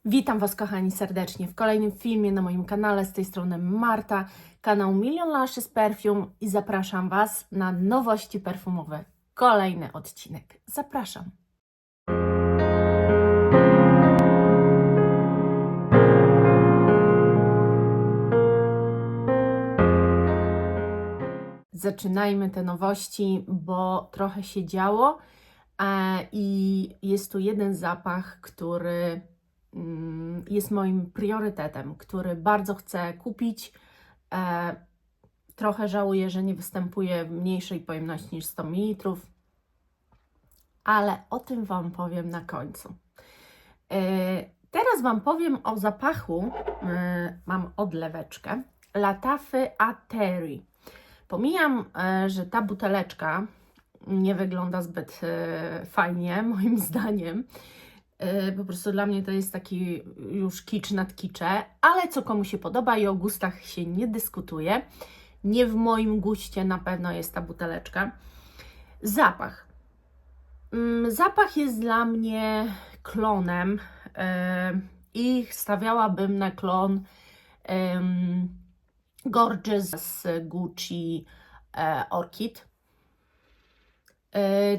Witam Was, kochani, serdecznie w kolejnym filmie na moim kanale. Z tej strony Marta, kanał Million Lashes Perfume i zapraszam Was na nowości perfumowe. Kolejny odcinek. Zapraszam. Zaczynajmy te nowości, bo trochę się działo i jest tu jeden zapach, który jest moim priorytetem, który bardzo chcę kupić. Trochę żałuję, że nie występuje w mniejszej pojemności niż 100 ml, ale o tym Wam powiem na końcu. Teraz Wam powiem o zapachu, mam odleweczkę, Lattafe Atterri. Pomijam, że ta buteleczka nie wygląda zbyt fajnie, moim zdaniem. Po prostu dla mnie to jest taki już kicz nad kicze, ale co komu się podoba i o gustach się nie dyskutuje. Nie w moim guście na pewno jest ta buteleczka. Zapach. Zapach jest dla mnie klonem i stawiałabym na klon Gorgeous z Gucci Orchid.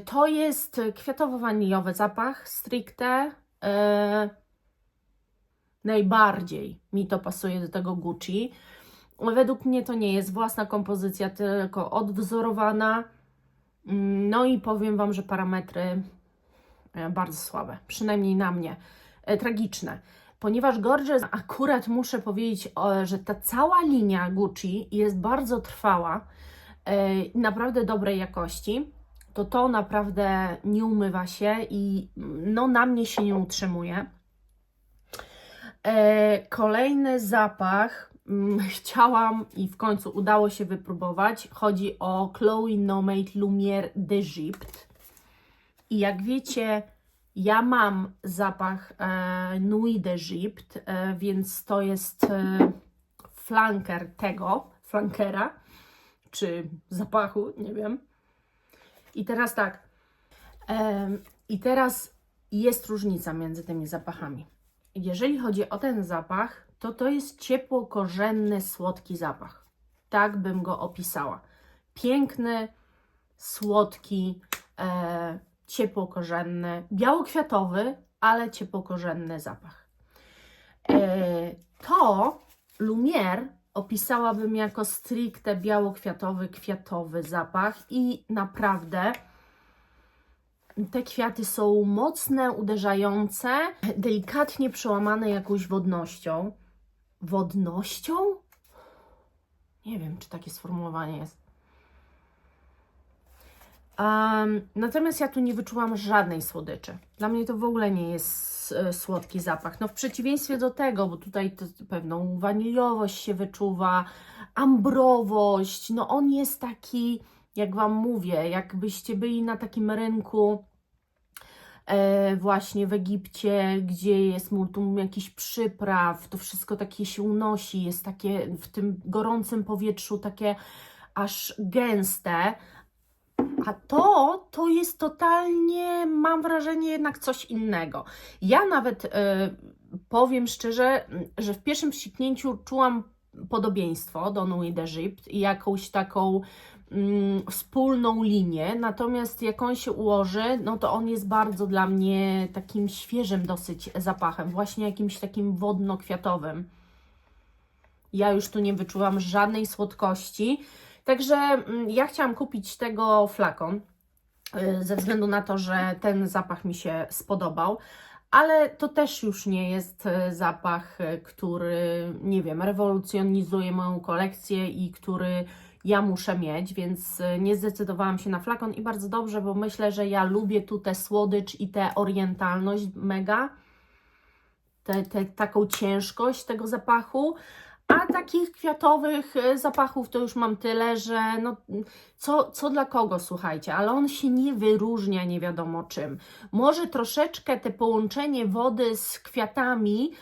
To jest kwiatowo-waniliowy zapach stricte. Najbardziej mi to pasuje do tego Gucci. Według mnie to nie jest własna kompozycja, tylko odwzorowana. No i powiem Wam, że parametry bardzo słabe, przynajmniej na mnie, tragiczne. Ponieważ Gorgeous, akurat muszę powiedzieć, że ta cała linia Gucci jest bardzo trwała, naprawdę dobrej jakości. To naprawdę nie umywa się i no, na mnie się nie utrzymuje. Kolejny zapach chciałam i w końcu udało się wypróbować. Chodzi o Chloé Nomade Lumière d'Egypte. I jak wiecie, ja mam zapach Nuit d'Egypte, więc to jest flanker tego, flankera, czy zapachu, nie wiem. I teraz tak, i teraz jest różnica między tymi zapachami. Jeżeli chodzi o ten zapach, to jest ciepło-korzenny, słodki zapach. Tak bym go opisała. Piękny, słodki, ciepło-korzenny, białokwiatowy, ale ciepło-korzenny zapach. To Lumière opisałabym jako stricte białokwiatowy, kwiatowy zapach i naprawdę te kwiaty są mocne, uderzające, delikatnie przełamane jakąś wodnością. Wodnością? Nie wiem, czy takie sformułowanie jest. Natomiast ja tu nie wyczułam żadnej słodyczy. Dla mnie to w ogóle nie jest słodki zapach. No w przeciwieństwie do tego, bo tutaj to pewną waniliowość się wyczuwa, ambrowość. No on jest taki, jak Wam mówię, jakbyście byli na takim rynku właśnie w Egipcie, gdzie jest multum jakichś przypraw, to wszystko takie się unosi, jest takie w tym gorącym powietrzu takie aż gęste. A to jest totalnie, mam wrażenie, jednak coś innego. Ja nawet powiem szczerze, że w pierwszym psiknięciu czułam podobieństwo do Nuit d'Egypte i jakąś taką wspólną linię, natomiast jak on się ułoży, no to on jest bardzo dla mnie takim świeżym dosyć zapachem, właśnie jakimś takim wodno-kwiatowym. Ja już tu nie wyczułam żadnej słodkości. Także ja chciałam kupić tego flakon, ze względu na to, że ten zapach mi się spodobał, ale to też już nie jest zapach, który, nie wiem, rewolucjonizuje moją kolekcję i który ja muszę mieć, więc nie zdecydowałam się na flakon i bardzo dobrze, bo myślę, że ja lubię tu tę słodycz i tę orientalność mega, taką ciężkość tego zapachu. A takich kwiatowych zapachów to już mam tyle, że no, co dla kogo, słuchajcie, ale on się nie wyróżnia nie wiadomo czym. Może troszeczkę te połączenie wody z kwiatami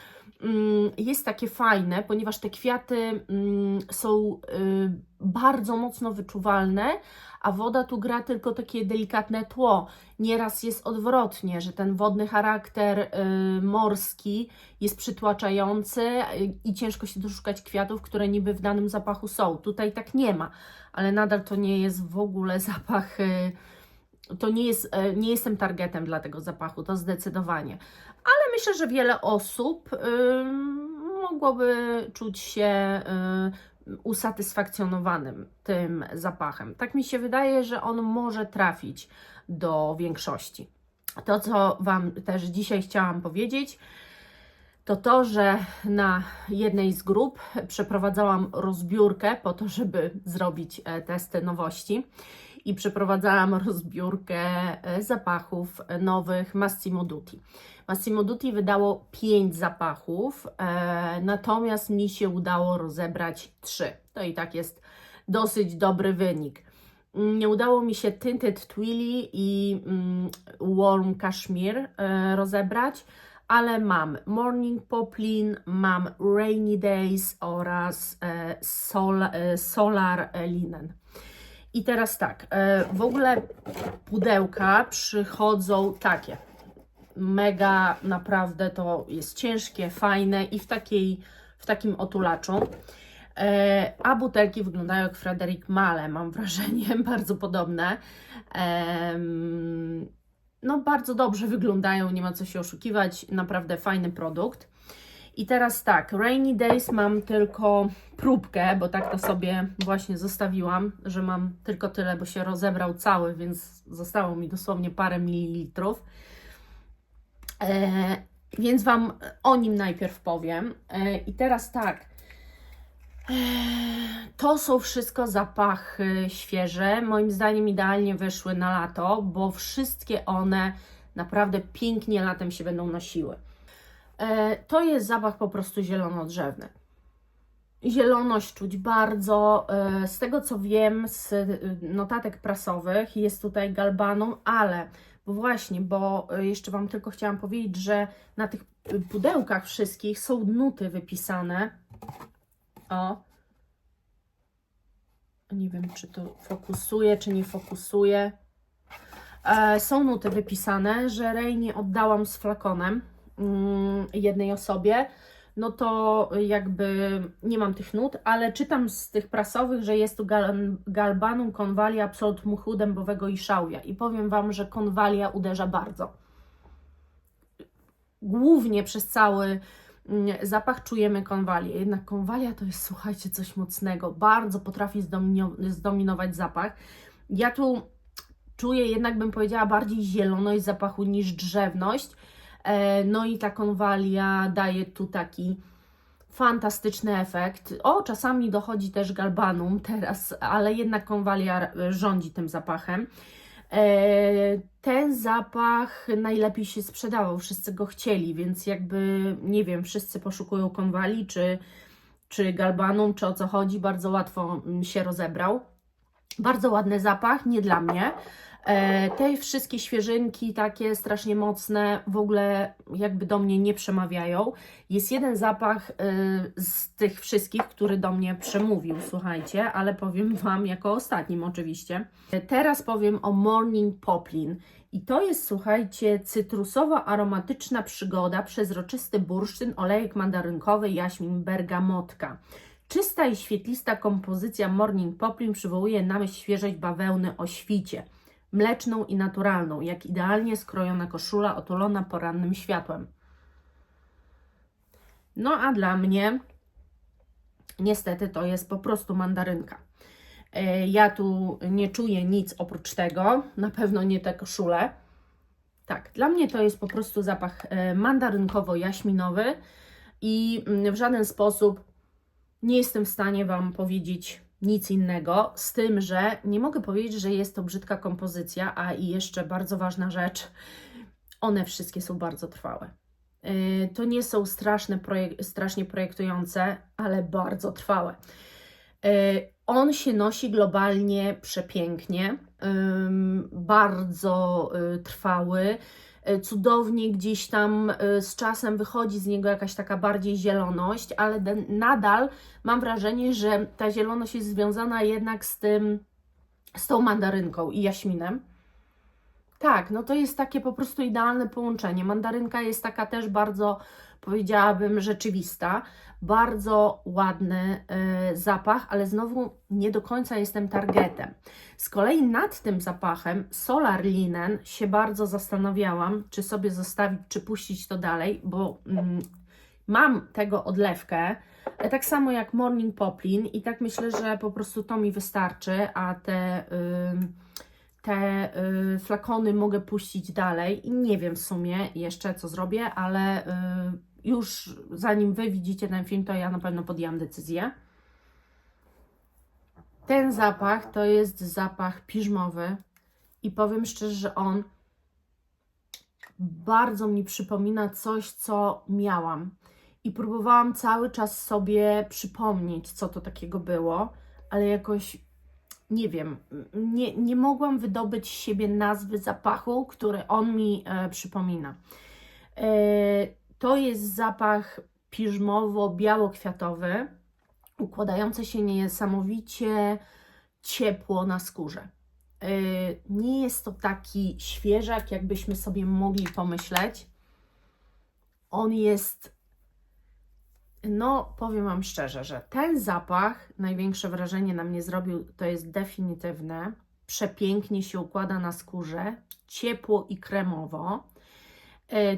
jest takie fajne, ponieważ te kwiaty są bardzo mocno wyczuwalne, a woda tu gra tylko takie delikatne tło. Nieraz jest odwrotnie, że ten wodny charakter morski jest przytłaczający i ciężko się doszukać kwiatów, które niby w danym zapachu są. Tutaj tak nie ma, ale nadal to nie jest w ogóle zapach, to nie jestem targetem dla tego zapachu, to zdecydowanie. Ale myślę, że wiele osób mogłoby czuć się usatysfakcjonowanym tym zapachem. Tak mi się wydaje, że on może trafić do większości. To, co Wam też dzisiaj chciałam powiedzieć, to to, że na jednej z grup przeprowadzałam rozbiórkę po to, żeby zrobić testy nowości i przeprowadzałam rozbiórkę zapachów nowych Massimo Dutti. Massimo Dutti wydało 5 zapachów, natomiast mi się udało rozebrać 3. To i tak jest dosyć dobry wynik. Nie udało mi się Tinted Twilly i Warm Cashmere rozebrać, ale mam Morning Poplin, mam Rainy Days oraz Solar Linen. I teraz tak, w ogóle pudełka przychodzą takie. Mega, naprawdę to jest ciężkie, fajne i w takim otulaczu. A butelki wyglądają jak Frederic Malle, mam wrażenie, bardzo podobne. No bardzo dobrze wyglądają, nie ma co się oszukiwać, naprawdę fajny produkt. I teraz tak, Rainy Days mam tylko próbkę, bo tak to sobie właśnie zostawiłam, że mam tylko tyle, bo się rozebrał cały, więc zostało mi dosłownie parę mililitrów. Więc Wam o nim najpierw powiem. I teraz tak, to są wszystko zapachy świeże. Moim zdaniem idealnie wyszły na lato, bo wszystkie one naprawdę pięknie latem się będą nosiły. To jest zapach po prostu zielonodrzewny. Zieloność czuć bardzo. Z tego co wiem z notatek prasowych jest tutaj galbanum, ale bo jeszcze Wam tylko chciałam powiedzieć, że na tych pudełkach wszystkich są nuty wypisane. O, nie wiem, czy to fokusuje, czy nie fokusuje. Są nuty wypisane, że Rainy oddałam z flakonem jednej osobie, no to jakby nie mam tych nut, ale czytam z tych prasowych, że jest tu galbanum, konwalia, absolut muchu dębowego i szałwia. I powiem Wam, że konwalia uderza bardzo. Głównie przez cały zapach czujemy konwalię. Jednak konwalia to jest, słuchajcie, coś mocnego. Bardzo potrafi zdominować zapach. Ja tu czuję, jednak bym powiedziała, bardziej zieloność zapachu niż drzewność. No i ta konwalia daje tu taki fantastyczny efekt. O, czasami dochodzi też galbanum teraz, ale jednak konwalia rządzi tym zapachem. Ten zapach najlepiej się sprzedawał, wszyscy go chcieli, więc jakby, nie wiem, wszyscy poszukują konwali, czy galbanum, czy o co chodzi, bardzo łatwo się rozebrał. Bardzo ładny zapach, nie dla mnie. Te wszystkie świeżynki, takie strasznie mocne, w ogóle jakby do mnie nie przemawiają. Jest jeden zapach z tych wszystkich, który do mnie przemówił, słuchajcie, ale powiem Wam jako ostatnim oczywiście. Teraz powiem o Morning Poplin. I to jest, słuchajcie, cytrusowo-aromatyczna przygoda, przezroczysty bursztyn, olejek mandarynkowy, jaśmin, bergamotka. Czysta i świetlista kompozycja Morning Poplin przywołuje na myśl świeżość bawełny o świcie. Mleczną i naturalną, jak idealnie skrojona koszula otulona porannym światłem. No a dla mnie niestety to jest po prostu mandarynka. Ja tu nie czuję nic oprócz tego, na pewno nie te koszule. Tak, dla mnie to jest po prostu zapach mandarynkowo-jaśminowy i w żaden sposób nie jestem w stanie Wam powiedzieć nic innego, z tym, że nie mogę powiedzieć, że jest to brzydka kompozycja, a i jeszcze bardzo ważna rzecz, one wszystkie są bardzo trwałe. To nie są strasznie projektujące, ale bardzo trwałe. On się nosi globalnie przepięknie, bardzo trwały. cudownie gdzieś tam z czasem wychodzi z niego jakaś taka bardziej zieloność, ale nadal mam wrażenie, że ta zieloność jest związana jednak z tą mandarynką i jaśminem. Tak, no to jest takie po prostu idealne połączenie. Mandarynka jest taka też bardzo, powiedziałabym, rzeczywista. Bardzo ładny zapach, ale znowu nie do końca jestem targetem. Z kolei nad tym zapachem Solar Linen się bardzo zastanawiałam, czy sobie zostawić, czy puścić to dalej, bo mam tego odlewkę, tak samo jak Morning Poplin i tak myślę, że po prostu to mi wystarczy, a te flakony mogę puścić dalej i nie wiem w sumie jeszcze co zrobię, ale już zanim Wy widzicie ten film, to ja na pewno podjęłam decyzję. Ten zapach to jest zapach piżmowy i powiem szczerze, że on bardzo mi przypomina coś, co miałam i próbowałam cały czas sobie przypomnieć, co to takiego było, ale jakoś nie wiem, nie mogłam wydobyć z siebie nazwy zapachu, który on mi przypomina. To jest zapach piżmowo-białokwiatowy, układający się niesamowicie ciepło na skórze. Nie jest to taki świeżak, jakbyśmy sobie mogli pomyśleć. On jest, no powiem Wam szczerze, że ten zapach największe wrażenie na mnie zrobił, to jest definitywne. Przepięknie się układa na skórze, ciepło i kremowo.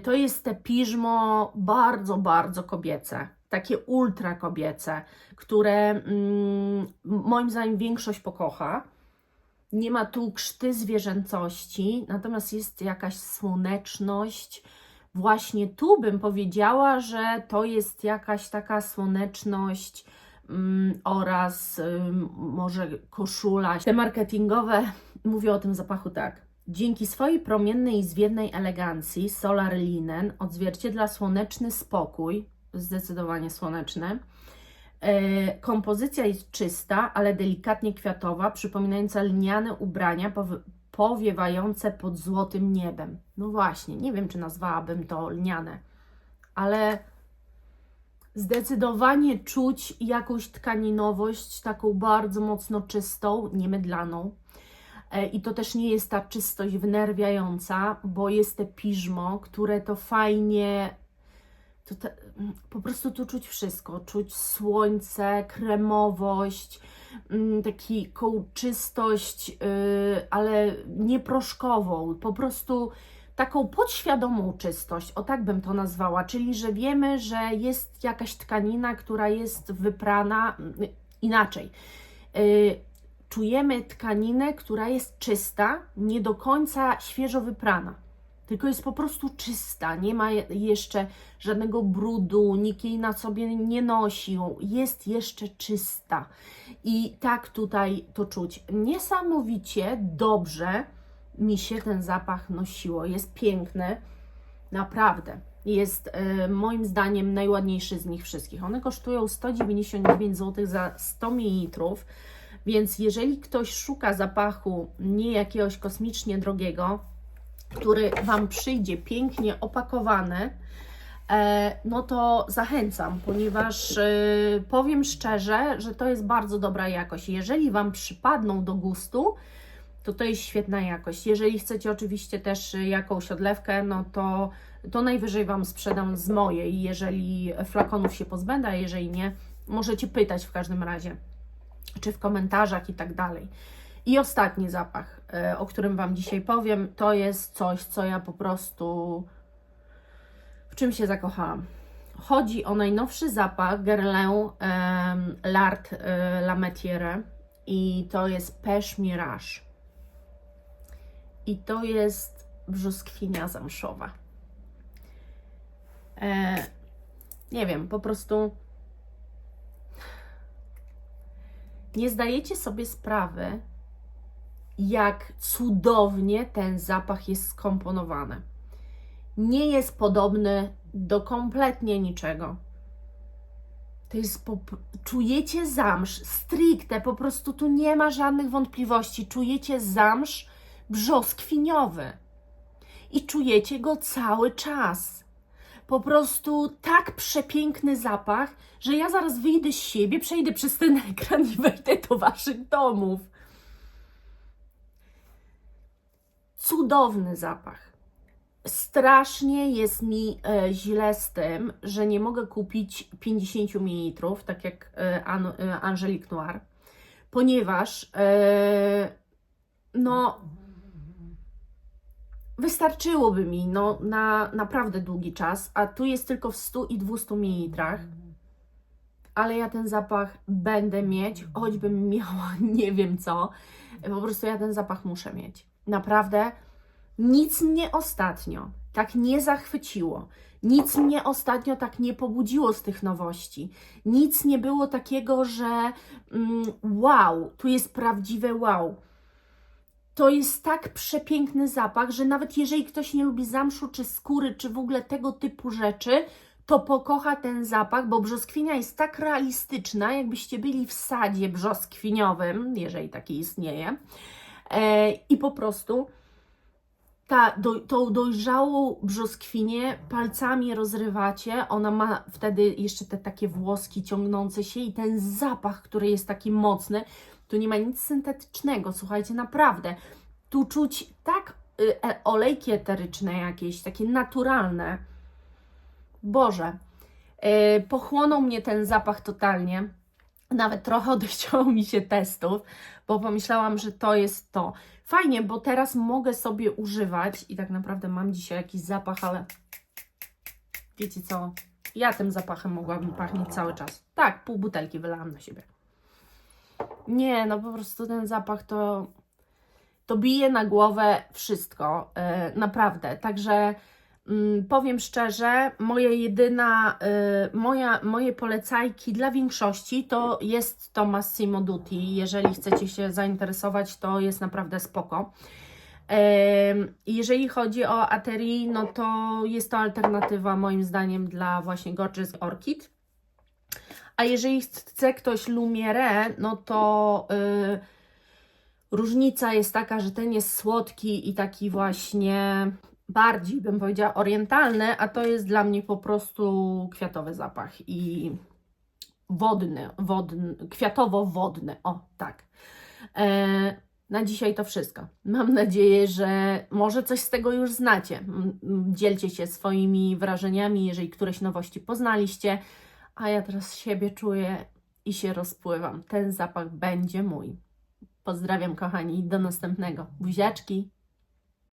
To jest te piżmo bardzo, bardzo kobiece, takie ultra kobiece, które moim zdaniem większość pokocha. Nie ma tu krzty zwierzęcości, natomiast jest jakaś słoneczność. Właśnie tu bym powiedziała, że to jest jakaś taka słoneczność oraz może koszula. Te marketingowe mówią o tym zapachu tak. Dzięki swojej promiennej i zwiewnej elegancji Solar Linen odzwierciedla słoneczny spokój, zdecydowanie słoneczny. Kompozycja jest czysta, ale delikatnie kwiatowa, przypominająca lniane ubrania powiewające pod złotym niebem. No właśnie, nie wiem, czy nazwałabym to lniane, ale zdecydowanie czuć jakąś tkaninowość, taką bardzo mocno czystą, niemydlaną. I to też nie jest ta czystość wnerwiająca, bo jest te piżmo, które to fajnie, po prostu tu czuć wszystko. Czuć słońce, kremowość, taką czystość, ale nie proszkową, po prostu taką podświadomą czystość, o tak bym to nazwała, czyli że wiemy, że jest jakaś tkanina, która jest wyprana inaczej. Czujemy tkaninę, która jest czysta, nie do końca świeżo wyprana, tylko jest po prostu czysta, nie ma jeszcze żadnego brudu, nikt jej na sobie nie nosił, jest jeszcze czysta i tak tutaj to czuć. Niesamowicie dobrze mi się ten zapach nosiło, jest piękny, naprawdę. Jest moim zdaniem najładniejszy z nich wszystkich. One kosztują 199 zł za 100 ml. Więc jeżeli ktoś szuka zapachu nie jakiegoś kosmicznie drogiego, który Wam przyjdzie pięknie opakowany, no to zachęcam, ponieważ powiem szczerze, że to jest bardzo dobra jakość. Jeżeli Wam przypadną do gustu, to jest świetna jakość. Jeżeli chcecie oczywiście też jakąś odlewkę, no to najwyżej Wam sprzedam z mojej, jeżeli flakonów się pozbędę, a jeżeli nie, możecie pytać w każdym razie, czy w komentarzach i tak dalej. I ostatni zapach, o którym Wam dzisiaj powiem, to jest coś, co ja po prostu, w czym się zakochałam. Chodzi o najnowszy zapach Guerlain L'Art La Metière i to jest Pêche Mirage. I to jest brzoskwinia zamszowa. Nie wiem, po prostu nie zdajecie sobie sprawy, jak cudownie ten zapach jest skomponowany. Nie jest podobny do kompletnie niczego. To jest, czujecie zamsz, stricte, po prostu tu nie ma żadnych wątpliwości. Czujecie zamsz brzoskwiniowy. i czujecie go cały czas. Po prostu tak przepiękny zapach, że ja zaraz wyjdę z siebie, przejdę przez ten ekran i wejdę do waszych domów. Cudowny zapach. Strasznie jest mi źle z tym, że nie mogę kupić 50 ml, tak jak Angelique Noir, ponieważ no wystarczyłoby mi na naprawdę długi czas, a tu jest tylko w 100 i 200 ml. Ale ja ten zapach będę mieć, choćbym miała nie wiem co. Po prostu ja ten zapach muszę mieć. Naprawdę nic mnie ostatnio tak nie zachwyciło. Nic mnie ostatnio tak nie pobudziło z tych nowości. Nic nie było takiego, że wow, tu jest prawdziwe wow. To jest tak przepiękny zapach, że nawet jeżeli ktoś nie lubi zamszu, czy skóry, czy w ogóle tego typu rzeczy, to pokocha ten zapach, bo brzoskwinia jest tak realistyczna, jakbyście byli w sadzie brzoskwiniowym, jeżeli taki istnieje. I po prostu tą dojrzałą brzoskwinię palcami rozrywacie, ona ma wtedy jeszcze te takie włoski ciągnące się i ten zapach, który jest taki mocny, tu nie ma nic syntetycznego, słuchajcie, naprawdę. Tu czuć tak olejki eteryczne jakieś, takie naturalne. Boże, pochłonął mnie ten zapach totalnie. Nawet trochę odechciało mi się testów, bo pomyślałam, że to jest to. Fajnie, bo teraz mogę sobie używać i tak naprawdę mam dzisiaj jakiś zapach, ale wiecie co? Ja tym zapachem mogłabym pachnieć cały czas. Tak, pół butelki wylałam na siebie. Nie, no po prostu ten zapach to bije na głowę wszystko, naprawdę. Także powiem szczerze, moje polecajki dla większości to jest to Massimo Dutti. Jeżeli chcecie się zainteresować, to jest naprawdę spoko. Jeżeli chodzi o Ateri, no to jest to alternatywa moim zdaniem dla właśnie Gorgeous Orchid. A jeżeli chce ktoś Lumiere, no to różnica jest taka, że ten jest słodki i taki właśnie bardziej, bym powiedziała, orientalny, a to jest dla mnie po prostu kwiatowy zapach i wodny, kwiatowo-wodny, o tak. Na dzisiaj to wszystko. Mam nadzieję, że może coś z tego już znacie. Dzielcie się swoimi wrażeniami, jeżeli któreś nowości poznaliście, a ja teraz siebie czuję i się rozpływam. Ten zapach będzie mój. Pozdrawiam, kochani, do następnego. Buziaczki!